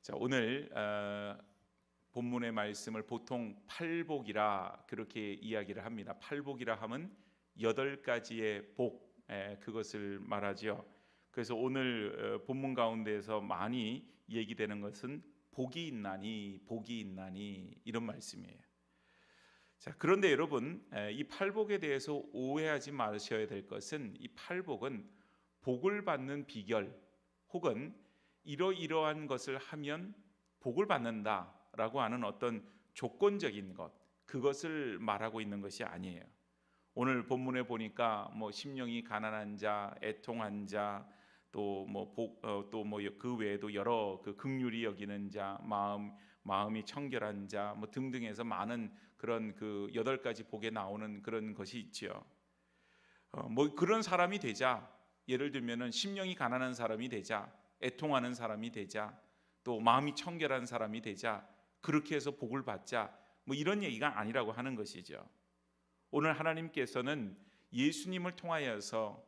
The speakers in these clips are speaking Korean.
자, 오늘 본문의 말씀을 보통 팔복이라 그렇게 이야기를 합니다. 팔복이라 하면 8가지의 복, 그것을 말하지요. 그래서 오늘 본문 가운데에서 많이 얘기되는 것은 복이 있나니 복이 있나니 이런 말씀이에요. 자, 그런데 여러분, 이 팔복에 대해서 오해하지 마셔야 될 것은 이 팔복은 복을 받는 비결 혹은 이러이러한 것을 하면 복을 받는다라고 하는 어떤 조건적인 것, 그것을 말하고 있는 것이 아니에요. 오늘 본문에 보니까 심령이 가난한 자, 애통한 자, 또 그 외에도 여러 그 긍휼히 여기는 자, 마음이 청결한 자, 등등해서 많은 그런 그 8가지 복에 나오는 그런 것이 있지요. 그런 사람이 되자, 예를 들면은 심령이 가난한 사람이 되자, 애통하는 사람이 되자, 또 마음이 청결한 사람이 되자, 그렇게 해서 복을 받자, 이런 얘기가 아니라고 하는 것이죠. 오늘 하나님께서는 예수님을 통하여서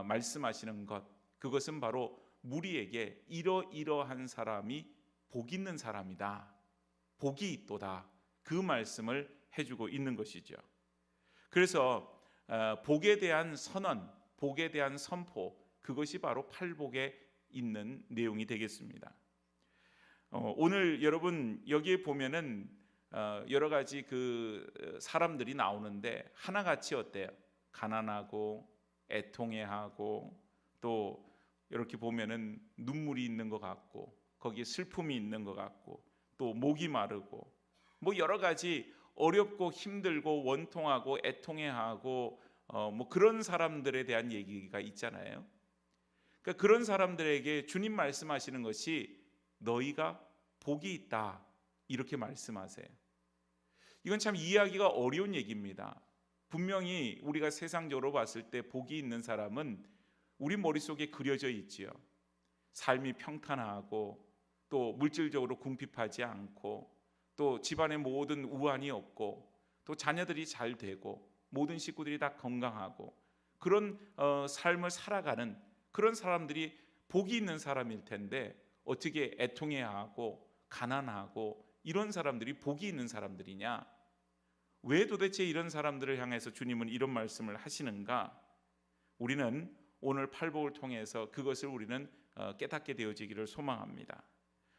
말씀하시는 것, 그것은 바로 무리에게 이러이러한 사람이 복 있는 사람이다, 복이 있도다, 그 말씀을 해주고 있는 것이죠. 그래서 복에 대한 선언, 복에 대한 선포, 그것이 바로 팔복에 있는 내용이 되겠습니다. 오늘 여러분 여기에 보면은 여러 가지 그 사람들이 나오는데 하나같이 어때요? 가난하고 애통해하고, 또 이렇게 보면은 눈물이 있는 것 같고, 거기에 슬픔이 있는 것 같고, 또 목이 마르고, 여러 가지 어렵고 힘들고 원통하고 애통해하고 그런 사람들에 대한 얘기가 있잖아요. 그러니까 그런 사람들에게 주님 말씀하시는 것이 너희가 복이 있다, 이렇게 말씀하세요. 이건 참 이해하기가 어려운 얘기입니다. 분명히 우리가 세상적으로 봤을 때 복이 있는 사람은 우리 머릿속에 그려져 있지요. 삶이 평탄하고, 또 물질적으로 궁핍하지 않고, 또 집안에 모든 우환이 없고, 또 자녀들이 잘 되고, 모든 식구들이 다 건강하고, 그런 삶을 살아가는 그런 사람들이 복이 있는 사람일 텐데, 어떻게 애통해하고 가난하고 이런 사람들이 복이 있는 사람들이냐? 왜 도대체 이런 사람들을 향해서 주님은 이런 말씀을 하시는가? 우리는 오늘 팔복을 통해서 그것을 우리는 깨닫게 되어지기를 소망합니다.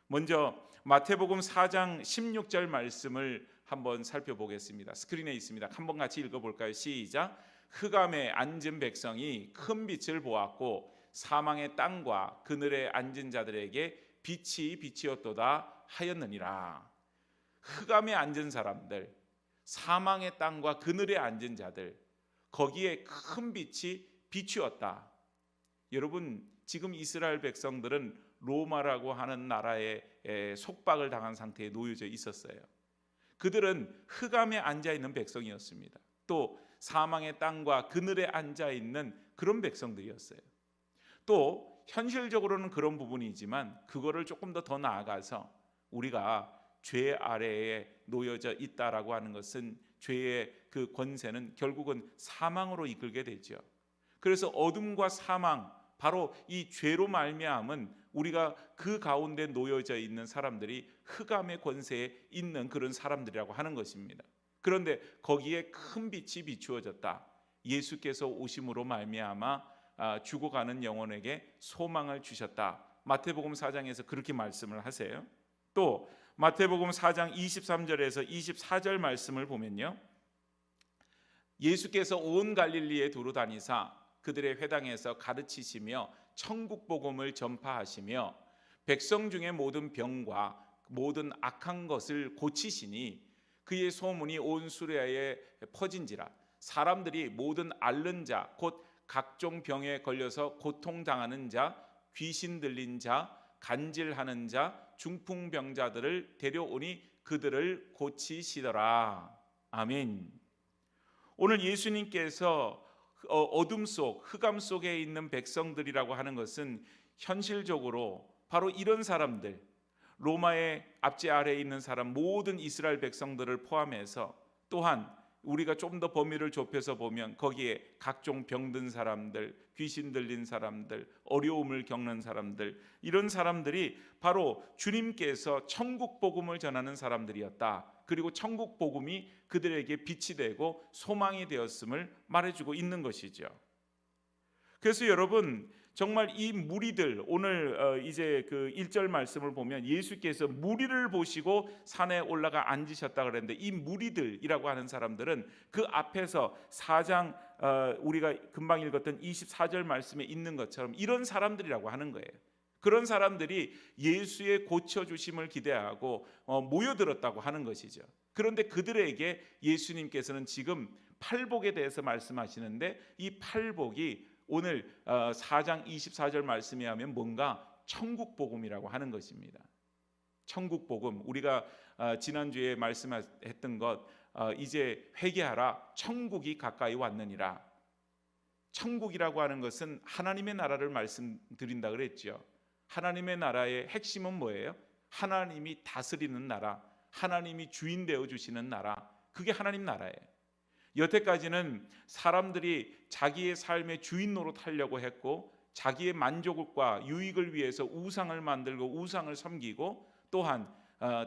먼저 마태복음 4장 16절 말씀을 한번 살펴보겠습니다. 스크린에 있습니다. 한번 같이 읽어볼까요? 시작. 흑암에 앉은 백성이 큰 빛을 보았고 사망의 땅과 그늘에 앉은 자들에게 빛이 비치었도다 하였느니라. 흑암에 앉은 사람들, 사망의 땅과 그늘에 앉은 자들, 거기에 큰 빛이 비추었다. 여러분, 지금 이스라엘 백성들은 로마라고 하는 나라에 속박을 당한 상태에 놓여져 있었어요. 그들은 흑암에 앉아 있는 백성이었습니다. 또 사망의 땅과 그늘에 앉아 있는 그런 백성들이었어요. 또 현실적으로는 그런 부분이지만 그거를 조금 더 나아가서 우리가 죄 아래에 놓여져 있다라고 하는 것은, 죄의 그 권세는 결국은 사망으로 이끌게 되죠. 그래서 어둠과 사망, 바로 이 죄로 말미암은 우리가 그 가운데 놓여져 있는 사람들이 흑암의 권세에 있는 그런 사람들이라고 하는 것입니다. 그런데 거기에 큰 빛이 비추어졌다. 예수께서 오심으로 말미암아 죽어가는 영혼에게 소망을 주셨다. 마태복음 4장에서 그렇게 말씀을 하세요. 또 마태복음 4장 23절에서 24절 말씀을 보면요, 예수께서 온 갈릴리에 두루 다니사 그들의 회당에서 가르치시며 천국 복음을 전파하시며 백성 중에 모든 병과 모든 악한 것을 고치시니 그의 소문이 온 수레아에 퍼진지라. 사람들이 모든 앓는 자, 곧 각종 병에 걸려서 고통당하는 자, 귀신 들린 자, 간질하는 자, 중풍병자들을 데려오니 그들을 고치시더라. 아멘. 오늘 예수님께서 어둠 속, 흑암 속에 있는 백성들이라고 하는 것은 현실적으로 바로 이런 사람들, 로마의 압제 아래에 있는 사람, 모든 이스라엘 백성들을 포함해서, 또한 우리가 좀 더 범위를 좁혀서 보면 거기에 각종 병든 사람들, 귀신 들린 사람들, 어려움을 겪는 사람들, 이런 사람들이 바로 주님께서 천국 복음을 전하는 사람들이었다. 그리고 천국 복음이 그들에게 빛이 되고 소망이 되었음을 말해주고 있는 것이죠. 그래서 여러분, 정말 이 무리들, 오늘 이제 그 1절 말씀을 보면 예수께서 무리를 보시고 산에 올라가 앉으셨다 그랬는데, 이 무리들이라고 하는 사람들은 그 앞에서 4장 우리가 금방 읽었던 24절 말씀에 있는 것처럼 이런 사람들이라고 하는 거예요. 그런 사람들이 예수의 고쳐주심을 기대하고 모여들었다고 하는 것이죠. 그런데 그들에게 예수님께서는 지금 팔복에 대해서 말씀하시는데, 이 팔복이 오늘 4장 24절 말씀에 하면 뭔가 천국 복음이라고 하는 것입니다. 천국 복음, 우리가 지난주에 말씀했던 것, 이제 회개하라, 천국이 가까이 왔느니라. 천국이라고 하는 것은 하나님의 나라를 말씀드린다 그랬죠. 하나님의 나라의 핵심은 뭐예요? 하나님이 다스리는 나라, 하나님이 주인 되어 주시는 나라, 그게 하나님 나라예요. 여태까지는 사람들이 자기의 삶의 주인 노릇하려고 했고, 자기의 만족과 유익을 위해서 우상을 만들고 우상을 섬기고, 또한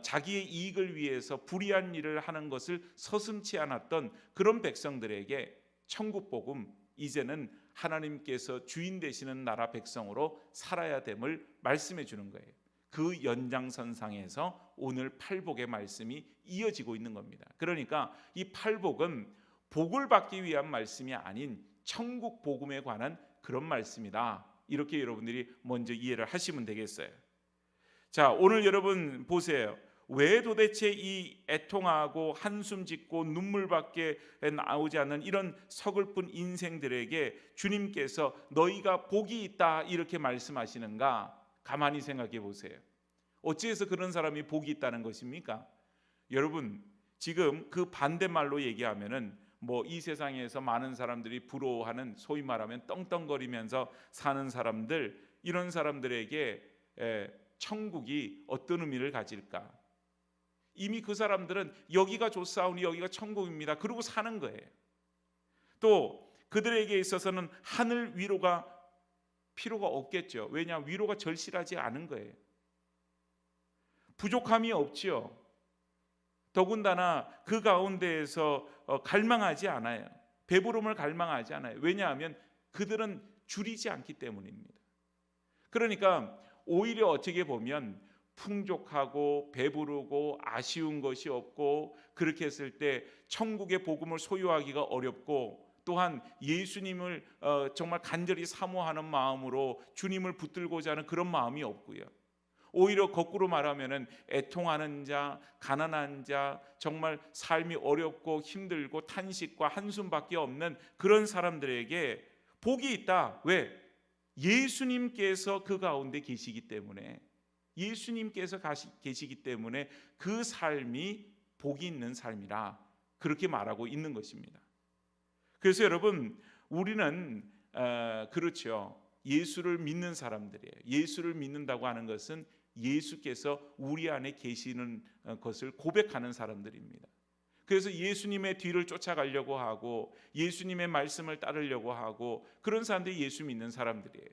자기의 이익을 위해서 불의한 일을 하는 것을 서슴지 않았던 그런 백성들에게 천국 복음, 이제는 하나님께서 주인 되시는 나라 백성으로 살아야 됨을 말씀해 주는 거예요. 그 연장선상에서 오늘 팔복의 말씀이 이어지고 있는 겁니다. 그러니까 이 팔복은 복을 받기 위한 말씀이 아닌 천국 복음에 관한 그런 말씀이다. 이렇게 여러분들이 먼저 이해를 하시면 되겠어요. 자, 오늘 여러분 보세요. 왜 도대체 이 애통하고 한숨 짓고 눈물밖에 나오지 않는 이런 서글픈 인생들에게 주님께서 너희가 복이 있다 이렇게 말씀하시는가? 가만히 생각해 보세요. 어찌해서 그런 사람이 복이 있다는 것입니까? 여러분, 지금 그 반대말로 얘기하면은 이 세상에서 많은 사람들이 부러워하는, 소위 말하면 떵떵거리면서 사는 사람들, 이런 사람들에게 천국이 어떤 의미를 가질까? 이미 그 사람들은 여기가 좋사오니 여기가 천국입니다, 그러고 사는 거예요. 또 그들에게 있어서는 하늘 위로가 필요가 없겠죠. 왜냐? 위로가 절실하지 않은 거예요. 부족함이 없지요. 더군다나 그 가운데에서 갈망하지 않아요. 배부름을 갈망하지 않아요. 왜냐하면 그들은 줄이지 않기 때문입니다. 그러니까 오히려 어떻게 보면 풍족하고 배부르고 아쉬운 것이 없고, 그렇게 했을 때 천국의 복음을 소유하기가 어렵고, 또한 예수님을 정말 간절히 사모하는 마음으로 주님을 붙들고자 하는 그런 마음이 없고요. 오히려 거꾸로 말하면은 애통하는 자, 가난한 자, 정말 삶이 어렵고 힘들고 탄식과 한숨밖에 없는 그런 사람들에게 복이 있다. 왜? 예수님께서 그 가운데 계시기 때문에, 예수님께서 계시기 때문에 그 삶이 복이 있는 삶이라 그렇게 말하고 있는 것입니다. 그래서 여러분, 우리는 그렇죠. 예수를 믿는 사람들이에요. 예수를 믿는다고 하는 것은 예수께서 우리 안에 계시는 것을 고백하는 사람들입니다. 그래서 예수님의 뒤를 쫓아가려고 하고 예수님의 말씀을 따르려고 하고, 그런 사람들이 예수 믿는 사람들이에요.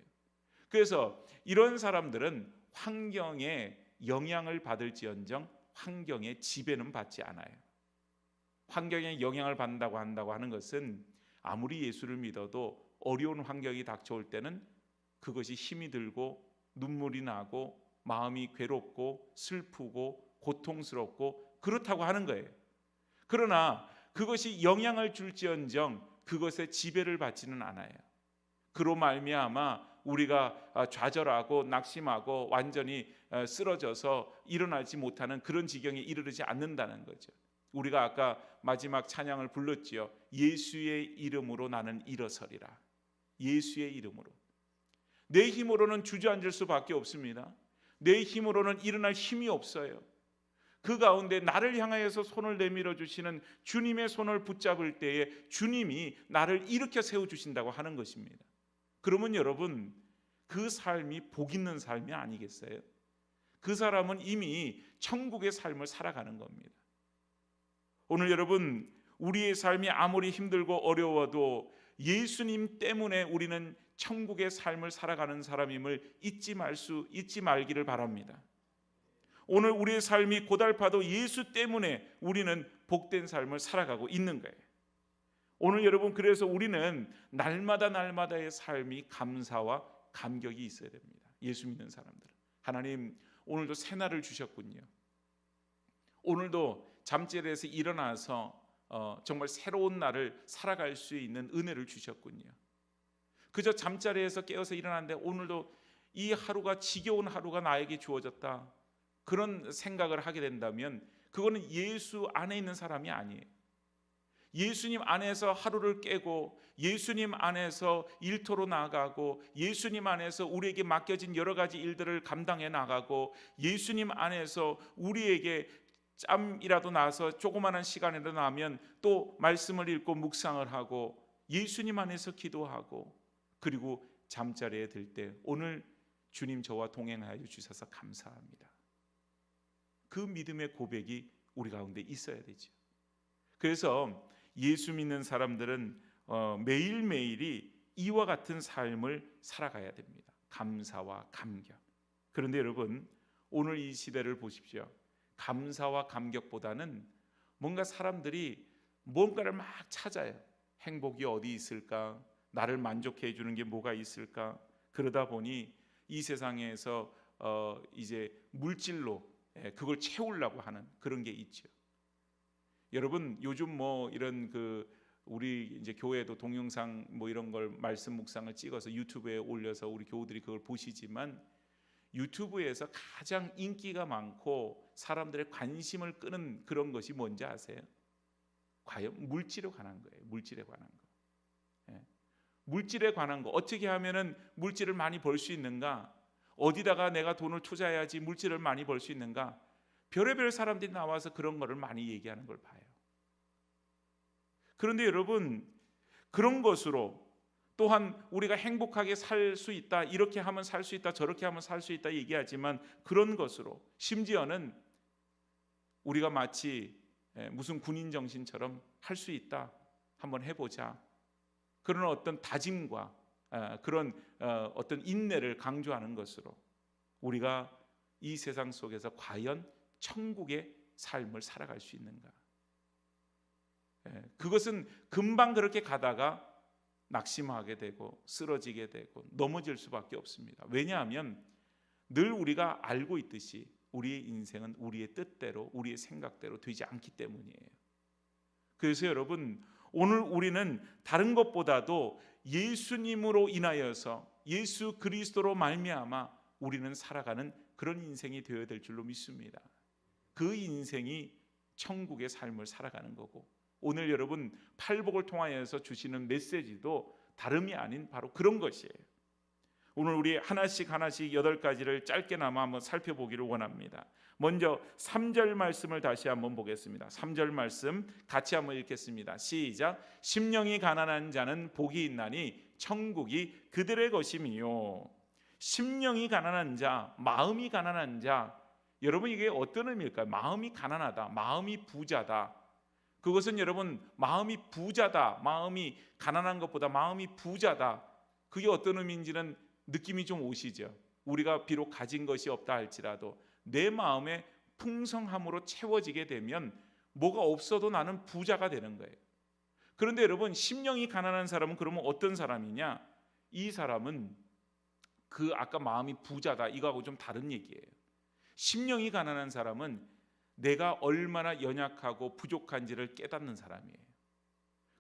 그래서 이런 사람들은 환경에 영향을 받을지언정 환경의 지배는 받지 않아요. 환경에 영향을 받는다고 한다고 하는 것은 아무리 예수를 믿어도 어려운 환경이 닥쳐올 때는 그것이 힘이 들고 눈물이 나고 마음이 괴롭고 슬프고 고통스럽고 그렇다고 하는 거예요. 그러나 그것이 영향을 줄지언정 그것에 지배를 받지는 않아요. 그로 말미암아 우리가 좌절하고 낙심하고 완전히 쓰러져서 일어나지 못하는 그런 지경에 이르지 않는다는 거죠. 우리가 아까 마지막 찬양을 불렀지요. 예수의 이름으로 나는 일어서리라. 예수의 이름으로. 내 힘으로는 주저앉을 수밖에 없습니다. 내 힘으로는 일어날 힘이 없어요. 그 가운데 나를 향하여서 손을 내밀어 주시는 주님의 손을 붙잡을 때에 주님이 나를 일으켜 세워주신다고 하는 것입니다. 그러면 여러분, 그 삶이 복 있는 삶이 아니겠어요? 그 사람은 이미 천국의 삶을 살아가는 겁니다. 오늘 여러분, 우리의 삶이 아무리 힘들고 어려워도 예수님 때문에 우리는 천국의 삶을 살아가는 사람임을 잊지 말기를 바랍니다. 오늘 우리의 삶이 고달파도 예수 때문에 우리는 복된 삶을 살아가고 있는 거예요. 오늘 여러분, 그래서 우리는 날마다의 삶이 감사와 감격이 있어야 됩니다. 예수 믿는 사람들은. 하나님, 오늘도 새날을 주셨군요. 오늘도 잠자리에서 일어나서 정말 새로운 날을 살아갈 수 있는 은혜를 주셨군요. 그저 잠자리에서 깨어서 일어났는데 오늘도 이 하루가 지겨운 하루가 나에게 주어졌다, 그런 생각을 하게 된다면 그거는 예수 안에 있는 사람이 아니에요. 예수님 안에서 하루를 깨고 예수님 안에서 일터로 나아가고 예수님 안에서 우리에게 맡겨진 여러 가지 일들을 감당해 나가고 예수님 안에서 우리에게 짬이라도 나서 조그마한 시간이라도 나면 또 말씀을 읽고 묵상을 하고 예수님 안에서 기도하고, 그리고 잠자리에 들 때 오늘 주님 저와 동행하여 주셔서 감사합니다, 그 믿음의 고백이 우리 가운데 있어야 되죠. 그래서 예수 믿는 사람들은 매일매일이 이와 같은 삶을 살아가야 됩니다. 감사와 감격. 그런데 여러분, 오늘 이 시대를 보십시오. 감사와 감격보다는 뭔가 사람들이 뭔가를 막 찾아요. 행복이 어디 있을까? 나를 만족해 주는 게 뭐가 있을까? 그러다 보니 이 세상에서 이제 물질로 그걸 채우려고 하는 그런 게 있죠. 여러분, 요즘 이런 우리 이제 교회도 동영상 이런 걸 말씀 묵상을 찍어서 유튜브에 올려서 우리 교우들이 그걸 보시지만, 유튜브에서 가장 인기가 많고 사람들의 관심을 끄는 그런 것이 뭔지 아세요? 과연 물질에 관한 거예요. 물질에 관한 거. 물질에 관한 거. 어떻게 하면은 물질을 많이 벌 수 있는가? 어디다가 내가 돈을 투자해야지 물질을 많이 벌 수 있는가? 별의별 사람들이 나와서 그런 거를 많이 얘기하는 걸 봐요. 그런데 여러분, 그런 것으로 또한 우리가 행복하게 살 수 있다, 이렇게 하면 살 수 있다, 저렇게 하면 살 수 있다 얘기하지만, 그런 것으로 심지어는 우리가 마치 무슨 군인 정신처럼 할 수 있다, 한번 해보자, 그런 어떤 다짐과 그런 어떤 인내를 강조하는 것으로 우리가 이 세상 속에서 과연 천국의 삶을 살아갈 수 있는가? 그것은 금방 그렇게 가다가 낙심하게 되고 쓰러지게 되고 넘어질 수밖에 없습니다. 왜냐하면 늘 우리가 알고 있듯이 우리의 인생은 우리의 뜻대로, 우리의 생각대로 되지 않기 때문이에요. 그래서 여러분, 오늘 우리는 다른 것보다도 예수님으로 인하여서, 예수 그리스도로 말미암아 우리는 살아가는 그런 인생이 되어야 될 줄로 믿습니다. 그 인생이 천국의 삶을 살아가는 거고, 오늘 여러분 팔복을 통하여서 주시는 메시지도 다름이 아닌 바로 그런 것이에요. 오늘 우리 하나씩 8가지를 짧게나마 한번 살펴보기를 원합니다. 먼저 3절 말씀을 다시 한번 보겠습니다. 3절 말씀 같이 한번 읽겠습니다. 시작. 심령이 가난한 자는 복이 있나니 천국이 그들의 것이미요. 심령이 가난한 자, 마음이 가난한 자, 여러분 이게 어떤 의미일까요? 마음이 가난하다, 마음이 부자다. 그것은 여러분, 마음이 부자다, 마음이 가난한 것보다 마음이 부자다, 그게 어떤 의미인지는 느낌이 좀 오시죠? 우리가 비록 가진 것이 없다 할지라도 내 마음의 풍성함으로 채워지게 되면 뭐가 없어도 나는 부자가 되는 거예요. 그런데 여러분, 심령이 가난한 사람은 그러면 어떤 사람이냐? 이 사람은 그 아까 마음이 부자다 이거하고 좀 다른 얘기예요. 심령이 가난한 사람은 내가 얼마나 연약하고 부족한지를 깨닫는 사람이에요.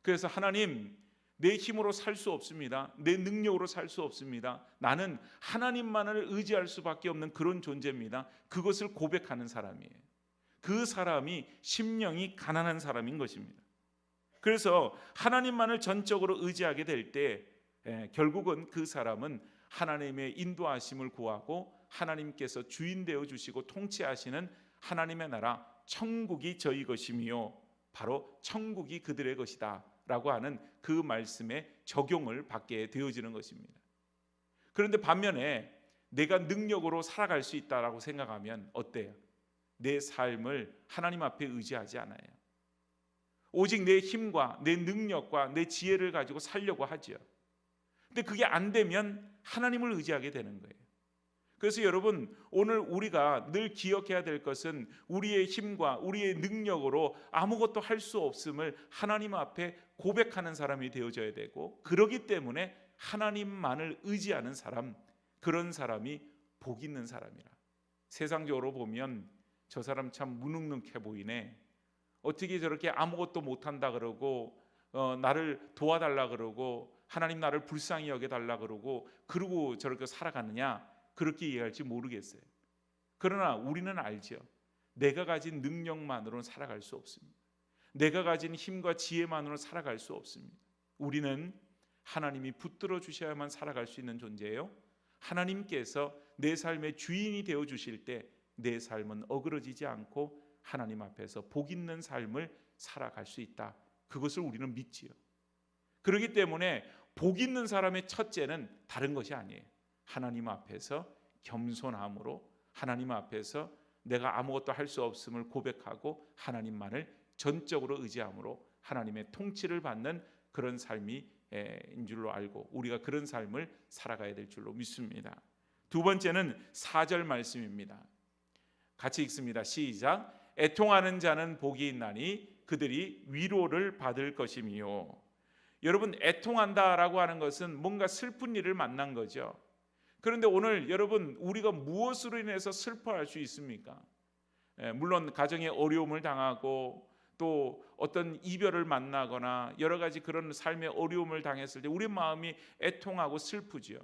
그래서 하나님, 내 힘으로 살 수 없습니다. 내 능력으로 살 수 없습니다. 나는 하나님만을 의지할 수밖에 없는 그런 존재입니다. 그것을 고백하는 사람이에요. 그 사람이 심령이 가난한 사람인 것입니다. 그래서 하나님만을 전적으로 의지하게 될 때 결국은 그 사람은 하나님의 인도하심을 구하고 하나님께서 주인 되어 주시고 통치하시는 하나님의 나라 천국이 저희 것이며 바로 천국이 그들의 것이다 라고 하는 그 말씀에 적용을 받게 되어지는 것입니다. 그런데 반면에 내가 능력으로 살아갈 수 있다라고 생각하면 어때요? 내 삶을 하나님 앞에 의지하지 않아요. 오직 내 힘과 내 능력과 내 지혜를 가지고 살려고 하죠. 근데 그게 안 되면 하나님을 의지하게 되는 거예요. 그래서 여러분, 오늘 우리가 늘 기억해야 될 것은 우리의 힘과 우리의 능력으로 아무것도 할 수 없음을 하나님 앞에 고백하는 사람이 되어져야 되고, 그러기 때문에 하나님만을 의지하는 사람, 그런 사람이 복 있는 사람이라. 세상적으로 보면 저 사람 참 무능력해 보이네, 어떻게 저렇게 아무것도 못한다 그러고 나를 도와달라 그러고 하나님 나를 불쌍히 여겨달라 그러고 저렇게 살아가느냐, 그렇게 이해할지 모르겠어요. 그러나 우리는 알죠. 내가 가진 능력만으로는 살아갈 수 없습니다. 내가 가진 힘과 지혜만으로는 살아갈 수 없습니다. 우리는 하나님이 붙들어 주셔야만 살아갈 수 있는 존재예요. 하나님께서 내 삶의 주인이 되어 주실 때 내 삶은 어그러지지 않고 하나님 앞에서 복 있는 삶을 살아갈 수 있다. 그것을 우리는 믿지요. 그렇기 때문에 복 있는 사람의 첫째는 다른 것이 아니에요. 하나님 앞에서 겸손함으로, 하나님 앞에서 내가 아무것도 할 수 없음을 고백하고 하나님만을 전적으로 의지함으로 하나님의 통치를 받는 그런 삶인 줄로 알고 우리가 그런 삶을 살아가야 될 줄로 믿습니다. 두 번째는 4절 말씀입니다. 같이 읽습니다. 시작. 애통하는 자는 복이 있나니 그들이 위로를 받을 것이미요. 여러분, 애통한다라고 하는 것은 뭔가 슬픈 일을 만난 거죠. 그런데 오늘 여러분, 우리가 무엇으로 인해서 슬퍼할 수 있습니까? 물론 가정에 어려움을 당하고 또 어떤 이별을 만나거나 여러 가지 그런 삶의 어려움을 당했을 때 우리 마음이 애통하고 슬프지요.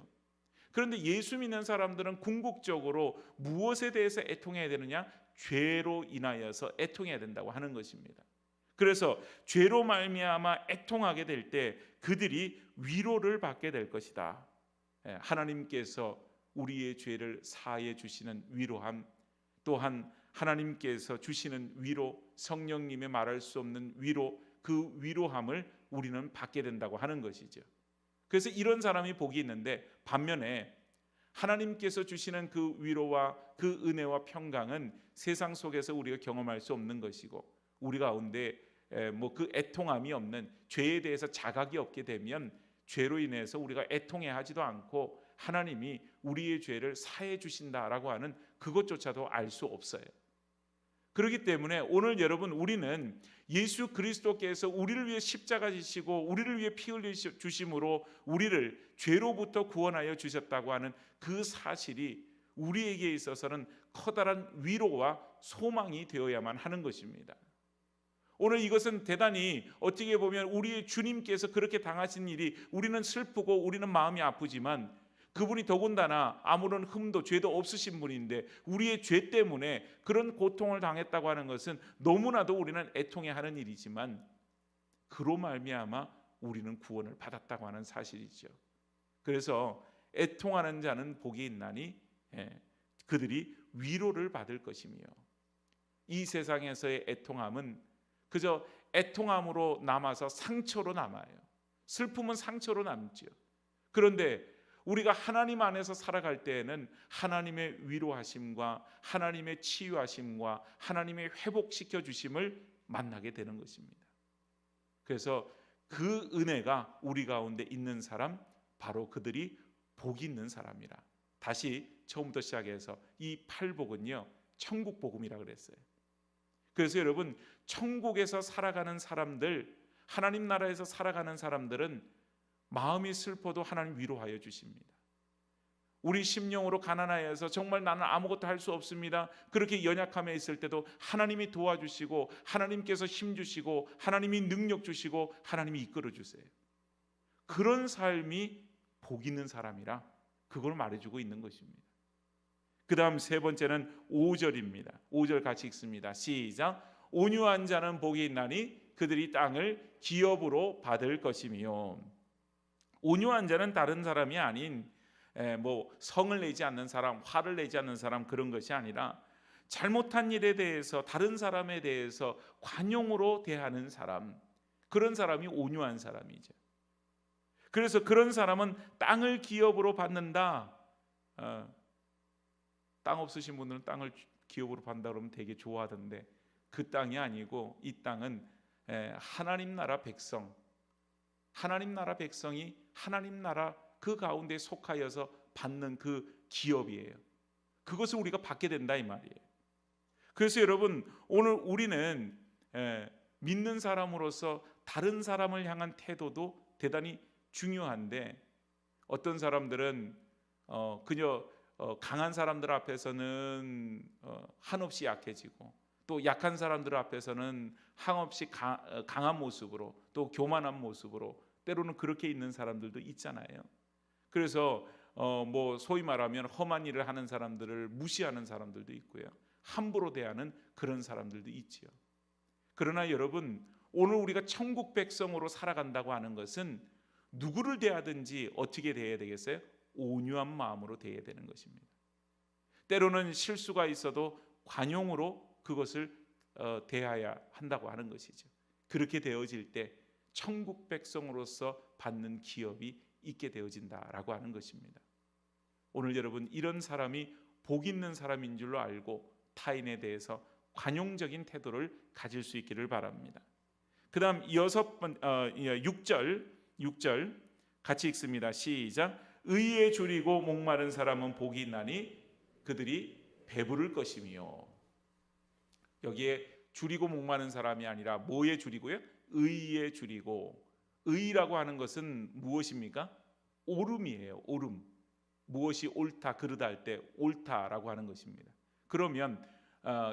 그런데 예수 믿는 사람들은 궁극적으로 무엇에 대해서 애통해야 되느냐? 죄로 인하여서 애통해야 된다고 하는 것입니다. 그래서 죄로 말미암아 애통하게 될 때 그들이 위로를 받게 될 것이다. 하나님께서 우리의 죄를 사해 주시는 위로함, 또한 하나님께서 주시는 위로, 성령님의 말할 수 없는 위로, 그 위로함을 우리는 받게 된다고 하는 것이죠. 그래서 이런 사람이 복이 있는데, 반면에 하나님께서 주시는 그 위로와 그 은혜와 평강은 세상 속에서 우리가 경험할 수 없는 것이고, 우리 가운데 그 애통함이 없는, 죄에 대해서 자각이 없게 되면 죄로 인해서 우리가 애통해 하지도 않고 하나님이 우리의 죄를 사해 주신다라고 하는 그것조차도 알 수 없어요. 그렇기 때문에 오늘 여러분, 우리는 예수 그리스도께서 우리를 위해 십자가 지시고 우리를 위해 피 흘려 주심으로 우리를 죄로부터 구원하여 주셨다고 하는 그 사실이 우리에게 있어서는 커다란 위로와 소망이 되어야만 하는 것입니다. 오늘 이것은 대단히 어떻게 보면 우리의 주님께서 그렇게 당하신 일이 우리는 슬프고 우리는 마음이 아프지만, 그분이 더군다나 아무런 흠도 죄도 없으신 분인데 우리의 죄 때문에 그런 고통을 당했다고 하는 것은 너무나도 우리는 애통해하는 일이지만, 그로 말미암아 우리는 구원을 받았다고 하는 사실이죠. 그래서 애통하는 자는 복이 있나니 그들이 위로를 받을 것이며, 이 세상에서의 애통함은 그저 애통함으로 남아서 상처로 남아요. 슬픔은 상처로 남죠. 그런데 우리가 하나님 안에서 살아갈 때에는 하나님의 위로하심과 하나님의 치유하심과 하나님의 회복시켜 주심을 만나게 되는 것입니다. 그래서 그 은혜가 우리 가운데 있는 사람, 바로 그들이 복이 있는 사람이라. 다시 처음부터 시작해서 이 팔복은요, 천국 복음이라 그랬어요. 그래서 여러분, 천국에서 살아가는 사람들, 하나님 나라에서 살아가는 사람들은 마음이 슬퍼도 하나님 위로하여 주십니다. 우리 심령으로 가난하여서 정말 나는 아무것도 할 수 없습니다, 그렇게 연약함에 있을 때도 하나님이 도와주시고 하나님께서 힘 주시고 하나님이 능력 주시고 하나님이 이끌어 주세요. 그런 삶이 복 있는 사람이라 그걸 말해주고 있는 것입니다. 그 다음 세 번째는 5절입니다. 5절 같이 읽습니다. 시작. 온유한 자는 복이 있나니 그들이 땅을 기업으로 받을 것이며. 온유한 자는 다른 사람이 아닌 성을 내지 않는 사람, 화를 내지 않는 사람, 그런 것이 아니라 잘못한 일에 대해서 다른 사람에 대해서 관용으로 대하는 사람, 그런 사람이 온유한 사람이죠. 그래서 그런 사람은 땅을 기업으로 받는다. 땅 없으신 분들은 땅을 기업으로 받는다 그러면 되게 좋아하던데, 그 땅이 아니고 이 땅은 하나님 나라 백성, 하나님 나라 백성이 하나님 나라 그 가운데 속하여서 받는 그 기업이에요. 그것을 우리가 받게 된다 이 말이에요. 그래서 여러분, 오늘 우리는 믿는 사람으로서 다른 사람을 향한 태도도 대단히 중요한데, 어떤 사람들은 그저 강한 사람들 앞에서는 한없이 약해지고, 또 약한 사람들 앞에서는 한없이 강한 모습으로, 또 교만한 모습으로 때로는 그렇게 있는 사람들도 있잖아요. 그래서 뭐 소위 말하면 험한 일을 하는 사람들을 무시하는 사람들도 있고요, 함부로 대하는 그런 사람들도 있지요. 그러나 여러분, 오늘 우리가 천국 백성으로 살아간다고 하는 것은 누구를 대하든지 어떻게 대해야 되겠어요? 온유한 마음으로 대해야 되는 것입니다. 때로는 실수가 있어도 관용으로 그것을 대해야 한다고 하는 것이죠. 그렇게 되어질 때 천국 백성으로서 받는 기업이 있게 되어진다라고 하는 것입니다. 오늘 여러분, 이런 사람이 복 있는 사람인 줄로 알고 타인에 대해서 관용적인 태도를 가질 수 있기를 바랍니다. 그 다음 6절 같이 읽습니다. 시작. 의에 줄이고 목마른 사람은 복이 있나니 그들이 배부를 것이며. 여기에 줄이고 목마른 사람이 아니라 뭐에 줄이고요? 의에 줄이고. 의라고 하는 것은 무엇입니까? 옳음이에요. 옳음. 무엇이 옳다 그르다 할 때 옳다라고 하는 것입니다. 그러면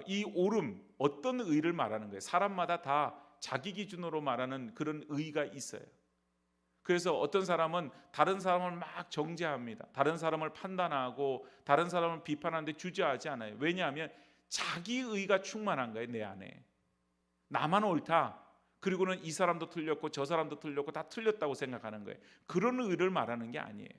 이 옳음, 어떤 의를 말하는 거예요? 사람마다 다 자기 기준으로 말하는 그런 의가 있어요. 그래서 어떤 사람은 다른 사람을 막 정죄합니다. 다른 사람을 판단하고 다른 사람을 비판하는데 주저하지 않아요. 왜냐하면 자기 의가 충만한 거예요. 내 안에 나만 옳다, 그리고는 이 사람도 틀렸고 저 사람도 틀렸고 다 틀렸다고 생각하는 거예요. 그런 의를 말하는 게 아니에요.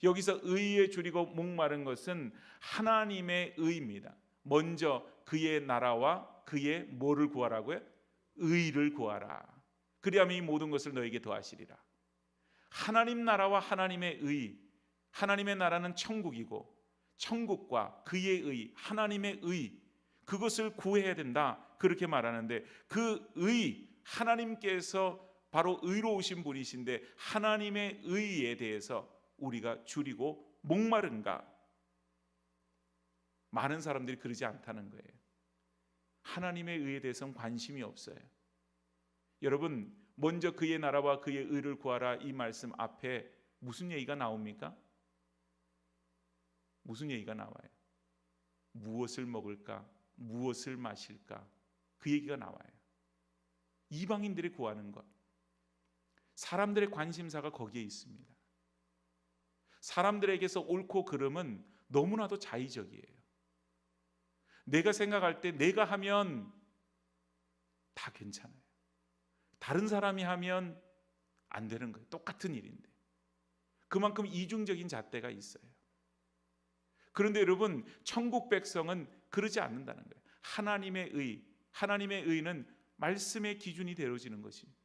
여기서 의에 줄이고 목마른 것은 하나님의 의입니다. 먼저 그의 나라와 그의 뭐를 구하라고요? 의를 구하라. 그리하면 이 모든 것을 너에게 더하시리라. 하나님 나라와 하나님의 의, 하나님의 나라는 천국이고 천국과 그의 의, 하나님의 의, 그것을 구해야 된다 그렇게 말하는데, 그 의, 하나님께서 바로 의로우신 분이신데 하나님의 의에 대해서 우리가 줄이고 목마른가? 많은 사람들이 그러지 않다는 거예요. 하나님의 의에 대해서는 관심이 없어요. 여러분, 먼저 그의 나라와 그의 의를 구하라 이 말씀 앞에 무슨 얘기가 나옵니까? 무슨 얘기가 나와요? 무엇을 먹을까? 무엇을 마실까? 그 얘기가 나와요. 이방인들이 구하는 것, 사람들의 관심사가 거기에 있습니다. 사람들에게서 옳고 그름은 너무나도 자의적이에요. 내가 생각할 때 내가 하면 다 괜찮아요. 다른 사람이 하면 안 되는 거예요. 똑같은 일인데. 그만큼 이중적인 잣대가 있어요. 그런데 여러분, 천국 백성은 그러지 않는다는 거예요. 하나님의 의, 하나님의 의는 말씀의 기준이 되어지는 것입니다.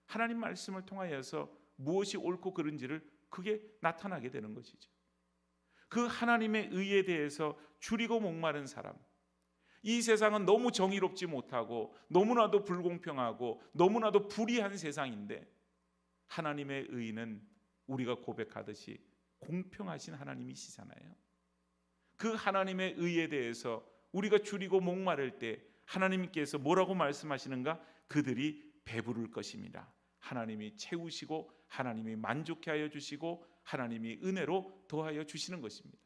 하나님 말씀을 통하여서 무엇이 옳고 그른지를 그게 나타나게 되는 것이죠. 그 하나님의 의에 대해서 줄이고 목마른 사람, 이 세상은 너무 정의롭지 못하고 너무나도 불공평하고 너무나도 불의한 세상인데, 하나님의 의는 우리가 고백하듯이 공평하신 하나님이시잖아요. 그 하나님의 의에 대해서 우리가 줄이고 목마를 때 하나님께서 뭐라고 말씀하시는가? 그들이 배부를 것입니다. 하나님이 채우시고 하나님이 만족해 하여 주시고 하나님이 은혜로 더하여 주시는 것입니다.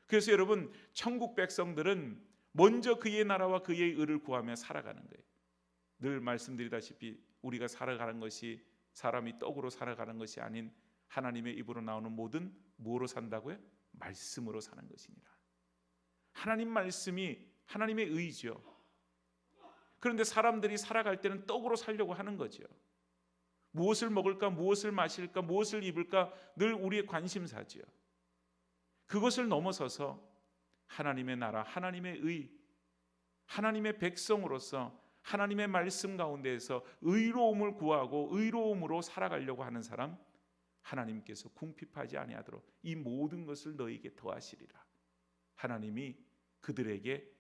그래서 여러분, 천국 백성들은 먼저 그의 나라와 그의 의를 구하며 살아가는 거예요. 늘 말씀드리다시피 우리가 살아가는 것이 사람이 떡으로 살아가는 것이 아닌 하나님의 입으로 나오는 모든 뭐로 산다고요? 말씀으로 사는 것이니라. 하나님 말씀이 하나님의 의지요. 그런데 사람들이 살아갈 때는 떡으로 살려고 하는 거죠. 무엇을 먹을까, 무엇을 마실까, 무엇을 입을까 늘 우리의 관심사지요. 그것을 넘어서서 하나님의 나라, 하나님의 의, 하나님의 백성으로서 하나님의 말씀 가운데에서 의로움을 구하고 의로움으로 살아가려고 하는 사람, 하나님께서 궁핍하지 아니하도록 이 모든 것을 너에게 더하시리라. 하나님이 그들에게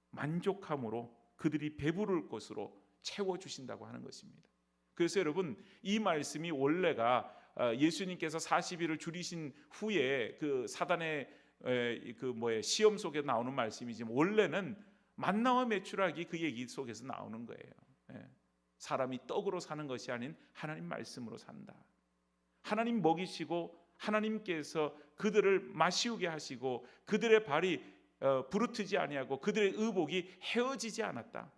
만족함으로 그들이 배부를 것으로 채워주신다고 하는 것입니다. 그래서 여러분, 이 말씀이 원래가 예수님께서 40일을 줄이신 후에 그 사단의 시험 속에 나오는 말씀이지만, 원래는 만나와 메추라기 그 얘기 속에서 나오는 거예요. 사람이 떡으로 사는 것이 아닌 하나님 말씀으로 산다. 하나님 먹이시고 하나님께서 그들을 마시우게 하시고 그들의 발이 부르트지 아니하고 그들의 의복이 헤어지지 않았다.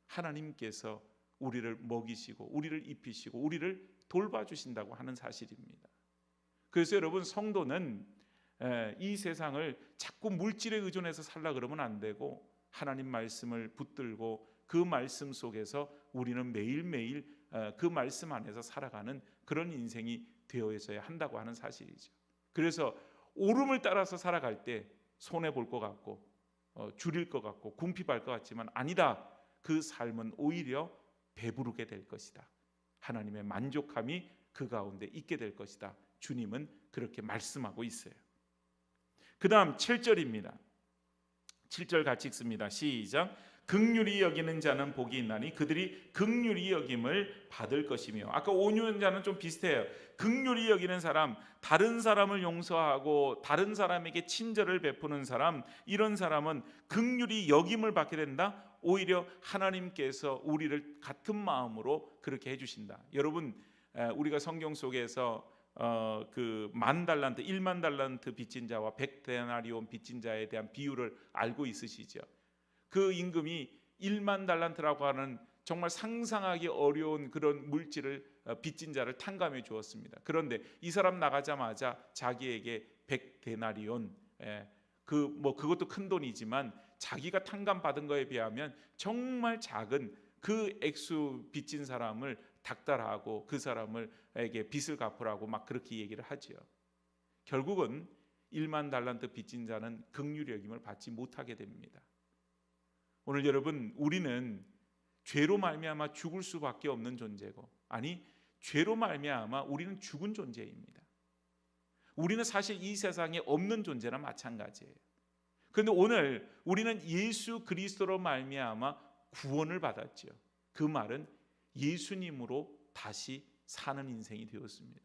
하나님께서 우리를 먹이시고 우리를 입히시고 우리를 돌봐주신다고 하는 사실입니다. 그래서 여러분, 성도는 이 세상을 자꾸 물질에 의존해서 살라 그러면 안 되고, 하나님 말씀을 붙들고 그 말씀 속에서 우리는 매일매일 그 말씀 안에서 살아가는 그런 인생이 되어져야 한다고 하는 사실이죠. 그래서 오름을 따라서 살아갈 때 손해 볼 것 같고 줄일 것 같고 궁핍할 것 같지만 아니다. 그 삶은 오히려 배부르게 될 것이다. 하나님의 만족함이 그 가운데 있게 될 것이다. 주님은 그렇게 말씀하고 있어요. 그 다음 7절입니다. 7절 같이 읽습니다. 시작. 긍휼히 여기는 자는 복이 있나니 그들이 긍휼히 여김을 받을 것이며. 아까 온유한 좀 비슷해요. 긍휼히 여기는 사람, 다른 사람을 용서하고 다른 사람에게 친절을 베푸는 사람, 이런 사람은 긍휼히 여김을 받게 된다. 오히려 하나님께서 우리를 같은 마음으로 그렇게 해주신다. 여러분, 우리가 성경 속에서 그 10,000달란트, 10,000달란트 빚진 자와 100데나리온 빚진 자에 대한 비유를 알고 있으시죠? 그 임금이 10,000달란트라고 하는 정말 상상하기 어려운 그런 물질을 빚진 자를 탕감해 주었습니다. 그런데 이 사람 나가자마자 자기에게 100데나리온, 그것도 큰 돈이지만 자기가 탕감받은 거에 비하면 정말 작은 그 액수 빚진 사람을 닥달하고 그 사람에게 빚을 갚으라고 막 그렇게 얘기를 하지요. 결국은 10,000달란트 빚진 자는 긍휼히 여김을 받지 못하게 됩니다. 오늘 여러분, 우리는 죄로 말미암아 죽을 수밖에 없는 존재고, 아니 죄로 말미암아 우리는 죽은 존재입니다. 우리는 사실 이 세상에 없는 존재나 마찬가지예요. 그런데 오늘 우리는 예수 그리스도로 말미암아 구원을 받았죠. 그 말은 예수님으로 다시 사는 인생이 되었습니다.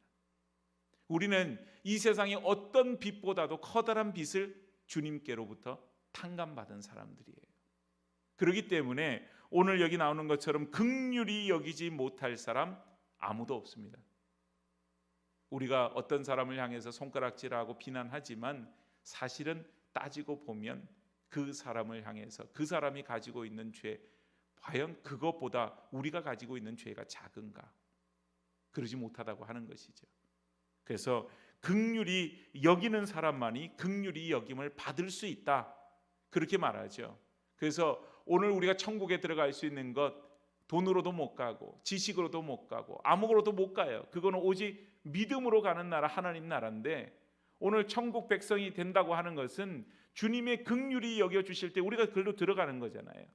우리는 이 세상의 어떤 빚보다도 커다란 빚을 주님께로부터 탕감받은 사람들이에요. 그렇기 때문에 오늘 여기 나오는 것처럼 긍휼히 여기지 못할 사람 아무도 없습니다. 우리가 어떤 사람을 향해서 손가락질하고 비난하지만 사실은 따지고 보면 그 사람을 향해서 그 사람이 가지고 있는 죄, 과연 그것보다 우리가 가지고 있는 죄가 작은가? 그러지 못하다고 하는 것이죠. 그래서 긍휼히 여기는 사람만이 긍휼히 여김을 받을 수 있다, 그렇게 말하죠. 그래서 오늘 우리가 천국에 들어갈 수 있는 것, 돈으로도 못 가고 지식으로도 못 가고 아무거로도 못 가요. 그거는 오직 믿음으로 가는 나라, 하나님 나라인데, 오늘 천국 백성이 된다고 하는 것은 주님의 긍휼히 여겨주실 때 우리가 그걸로 들어가는 거잖아요.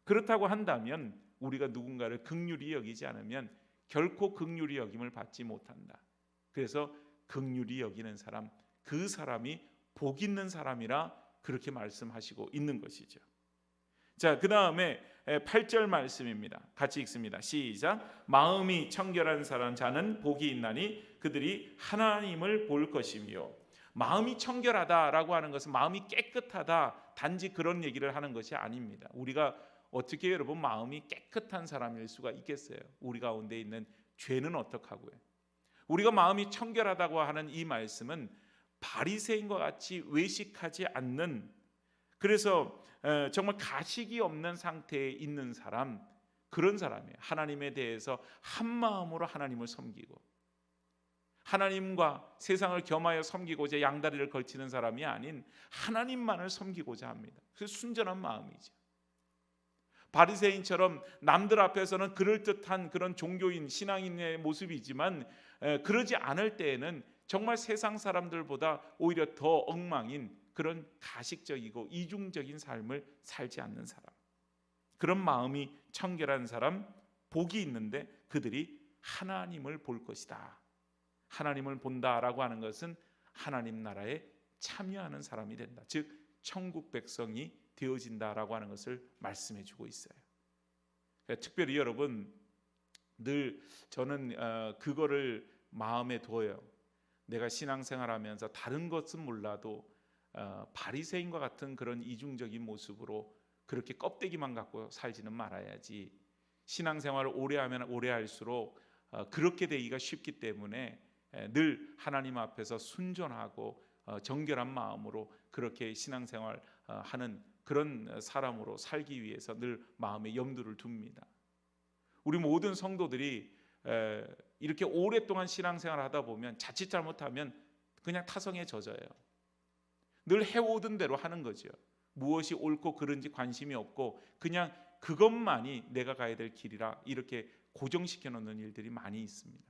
그렇다고 한다면 우리가 누군가를 긍휼히 여기지 않으면 결코 긍휼히 여김을 받지 못한다. 그래서 긍휼히 여기는 사람, 그 사람이 복 있는 사람이라 그렇게 말씀하시고 있는 것이죠. 자, 그 다음에 8절 말씀입니다. 같이 읽습니다. 시작. 마음이 청결한 사람 자는 복이 있나니 그들이 하나님을 볼 것이며. 마음이 청결하다라고 하는 것은 마음이 깨끗하다, 단지 그런 얘기를 하는 것이 아닙니다. 우리가 어떻게 여러분 마음이 깨끗한 사람일 수가 있겠어요? 우리 가운데 있는 죄는 어떡하고요? 우리가 마음이 청결하다고 하는 이 말씀은 바리새인과 같이 외식하지 않는, 그래서 정말 가식이 없는 상태에 있는 사람, 그런 사람이에요. 하나님에 대해서 한 마음으로 하나님을 섬기고 하나님과 세상을 겸하여 섬기고자 양다리를 걸치는 사람이 아닌 하나님만을 섬기고자 합니다. 그래서 순전한 마음이죠. 바리새인처럼 남들 앞에서는 그럴듯한 그런 종교인, 신앙인의 모습이지만 그러지 않을 때에는 정말 세상 사람들보다 오히려 더 엉망인 그런 가식적이고 이중적인 삶을 살지 않는 사람, 그런 마음이 청결한 사람, 복이 있는데 그들이 하나님을 볼 것이다. 하나님을 본다라고 하는 것은 하나님 나라에 참여하는 사람이 된다, 즉 천국 백성이 되어진다라고 하는 것을 말씀해 주고 있어요. 특별히 여러분, 늘 저는 그거를 마음에 둬요. 내가 신앙생활하면서 다른 것은 몰라도 바리새인과 같은 그런 이중적인 모습으로 그렇게 껍데기만 갖고 살지는 말아야지. 신앙생활을 오래 하면 오래 할수록 그렇게 되기가 쉽기 때문에 늘 하나님 앞에서 순전하고 정결한 마음으로 그렇게 신앙생활 하는 그런 사람으로 살기 위해서 늘 마음에 염두를 둡니다. 우리 모든 성도들이 이렇게 오랫동안 신앙생활을 하다 보면 자칫 잘못하면 그냥 타성에 젖어요. 늘 해오던 대로 하는 거죠. 무엇이 옳고 그른지 관심이 없고 그냥 그것만이 내가 가야 될 길이라 이렇게 고정시켜 놓는 일들이 많이 있습니다.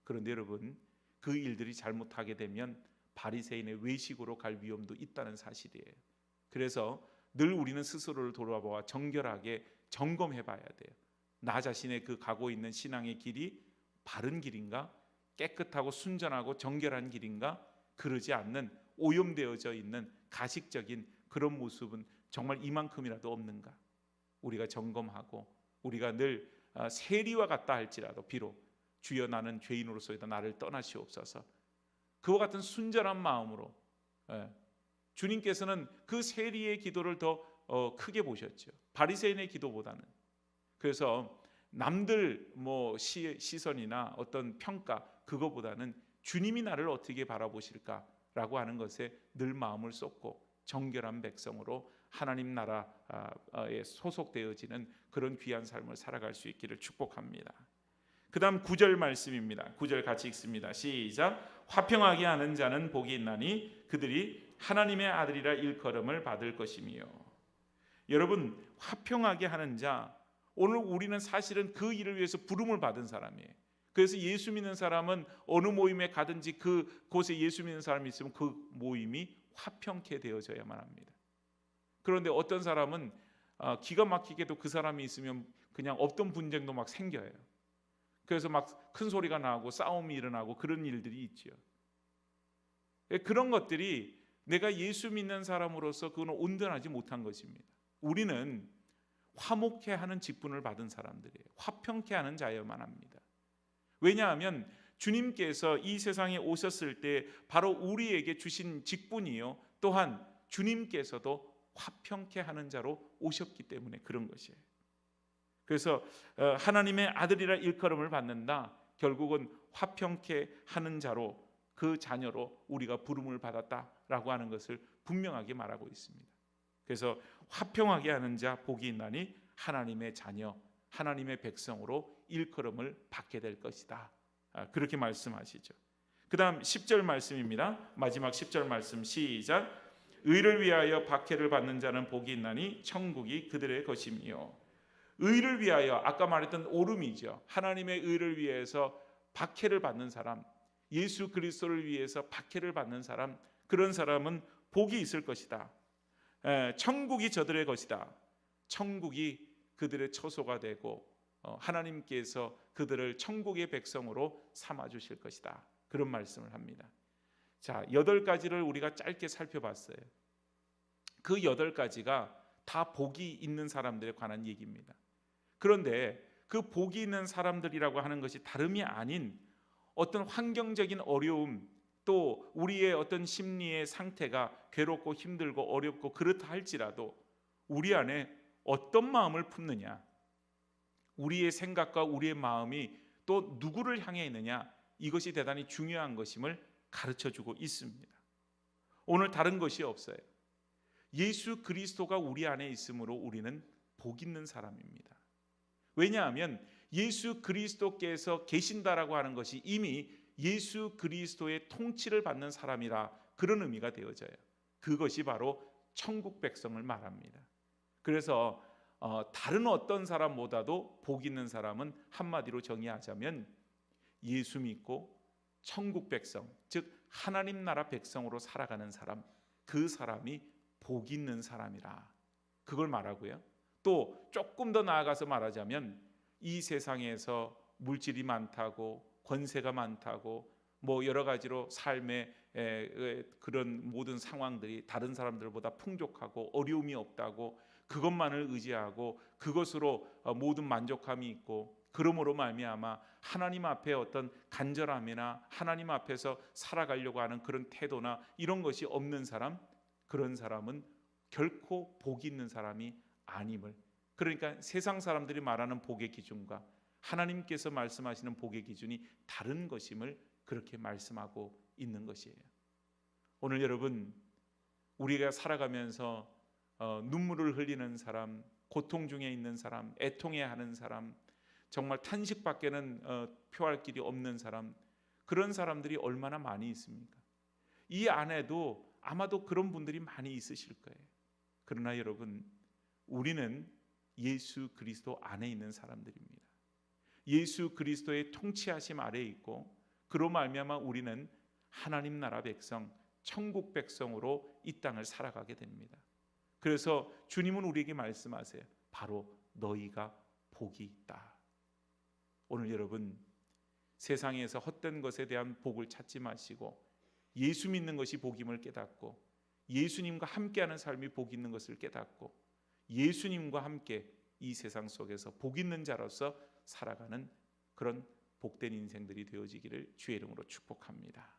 그런데 여러분, 그 일들이 잘못하게 되면 바리새인의 외식으로 갈 위험도 있다는 사실이에요. 그래서 늘 우리는 스스로를 돌아보아 정결하게 점검해 봐야 돼요. 나 자신의 그 가고 있는 신앙의 길이 바른 길인가? 깨끗하고 순전하고 정결한 길인가? 그러지 않는 오염되어져 있는 가식적인 그런 모습은 정말 이만큼이라도 없는가? 우리가 점검하고 우리가 늘 세리와 같다 할지라도 비록 주여 나는 죄인으로서이다 나를 떠나시옵소서, 그와 같은 순전한 마음으로 주님께서는 그 세리의 기도를 더 크게 보셨죠. 바리새인의 기도보다는. 그래서 남들 시선이나 어떤 평가 그거보다는 주님이 나를 어떻게 바라보실까라고 하는 것에 늘 마음을 쏟고 정결한 백성으로 하나님 나라에 소속되어지는 그런 귀한 삶을 살아갈 수 있기를 축복합니다. 그 다음 9절 말씀입니다. 9절 같이 읽습니다. 시작. 화평하게 하는 자는 복이 있나니 그들이 하나님의 아들이라 일컬음을 받을 것이며. 여러분, 화평하게 하는 자, 오늘 우리는 사실은 그 일을 위해서 부름을 받은 사람이에요. 그래서 예수 믿는 사람은 어느 모임에 가든지 그 곳에 예수 믿는 사람이 있으면 그 모임이 화평케 되어져야만 합니다. 그런데 어떤 사람은 기가 막히게도 그 사람이 있으면 그냥 없던 분쟁도 막 생겨요. 그래서 막 큰 소리가 나고 싸움이 일어나고 그런 일들이 있죠. 그런 것들이 내가 예수 믿는 사람으로서 그건 온전하지 못한 것입니다. 우리는 화목케 하는 직분을 받은 사람들이에요. 화평케 하는 자여만 합니다. 왜냐하면 주님께서 이 세상에 오셨을 때 바로 우리에게 주신 직분이요, 또한 주님께서도 화평케 하는 자로 오셨기 때문에 그런 것이에요. 그래서 하나님의 아들이라 일컬음을 받는다, 결국은 화평케 하는 자로, 그 자녀로 우리가 부름을 받았다라고 하는 것을 분명하게 말하고 있습니다. 그래서 화평하게 하는 자 복이 있나니 하나님의 자녀, 하나님의 백성으로 일컬음을 받게 될 것이다. 그렇게 말씀하시죠. 그 다음 10절 말씀입니다. 마지막 10절 말씀 시작. 의를 위하여 박해를 받는 자는 복이 있나니 천국이 그들의 것이며. 의를 위하여, 아까 말했던 오름이죠. 하나님의 의를 위해서 박해를 받는 사람, 예수 그리스도를 위해서 박해를 받는 사람, 그런 사람은 복이 있을 것이다. 천국이 저들의 것이다. 천국이 그들의 처소가 되고 하나님께서 그들을 천국의 백성으로 삼아주실 것이다. 그런 말씀을 합니다. 자, 8가지를 우리가 짧게 살펴봤어요. 그 8가지가 다 복이 있는 사람들에 관한 얘기입니다. 그런데 그 복이 있는 사람들이라고 하는 것이 다름이 아닌 어떤 환경적인 어려움, 또 우리의 어떤 심리의 상태가 괴롭고 힘들고 어렵고 그렇다 할지라도 우리 안에 어떤 마음을 품느냐, 우리의 생각과 우리의 마음이 또 누구를 향해 있느냐, 이것이 대단히 중요한 것임을 가르쳐주고 있습니다. 오늘 다른 것이 없어요. 예수 그리스도가 우리 안에 있으므로 우리는 복 있는 사람입니다. 왜냐하면 예수 그리스도께서 계신다라고 하는 것이 이미 예수 그리스도의 통치를 받는 사람이라, 그런 의미가 되어져요. 그것이 바로 천국 백성을 말합니다. 그래서 다른 어떤 사람보다도 복 있는 사람은 한마디로 정의하자면 예수 믿고 천국 백성, 즉 하나님 나라 백성으로 살아가는 사람, 그 사람이 복 있는 사람이라, 그걸 말하고요. 또 조금 더 나아가서 말하자면 이 세상에서 물질이 많다고, 권세가 많다고, 여러 가지로 삶의 그런 모든 상황들이 다른 사람들보다 풍족하고 어려움이 없다고, 그것만을 의지하고 그것으로 모든 만족함이 있고, 그러므로 말미암아 하나님 앞에 어떤 간절함이나 하나님 앞에서 살아가려고 하는 그런 태도나 이런 것이 없는 사람, 그런 사람은 결코 복이 있는 사람이 아님을, 그러니까 세상 사람들이 말하는 복의 기준과 하나님께서 말씀하시는 복의 기준이 다른 것임을 그렇게 말씀하고 있는 것이에요. 오늘 여러분, 우리가 살아가면서 눈물을 흘리는 사람, 고통 중에 있는 사람, 애통해하는 사람, 정말 탄식밖에는 표할 길이 없는 사람, 그런 사람들이 얼마나 많이 있습니까? 이 안에도 아마도 그런 분들이 많이 있으실 거예요. 그러나 여러분, 우리는 예수 그리스도 안에 있는 사람들입니다. 예수 그리스도의 통치하심 아래에 있고, 그로 말미암아 우리는 하나님 나라 백성, 천국 백성으로 이 땅을 살아가게 됩니다. 그래서 주님은 우리에게 말씀하세요. 바로 너희가 복이 있다. 오늘 여러분, 세상에서 헛된 것에 대한 복을 찾지 마시고 예수 믿는 것이 복임을 깨닫고, 예수님과 함께하는 삶이 복 있는 것을 깨닫고, 예수님과 함께 이 세상 속에서 복 있는 자로서 살아가는 그런 복된 인생들이 되어지기를 주의 이름으로 축복합니다.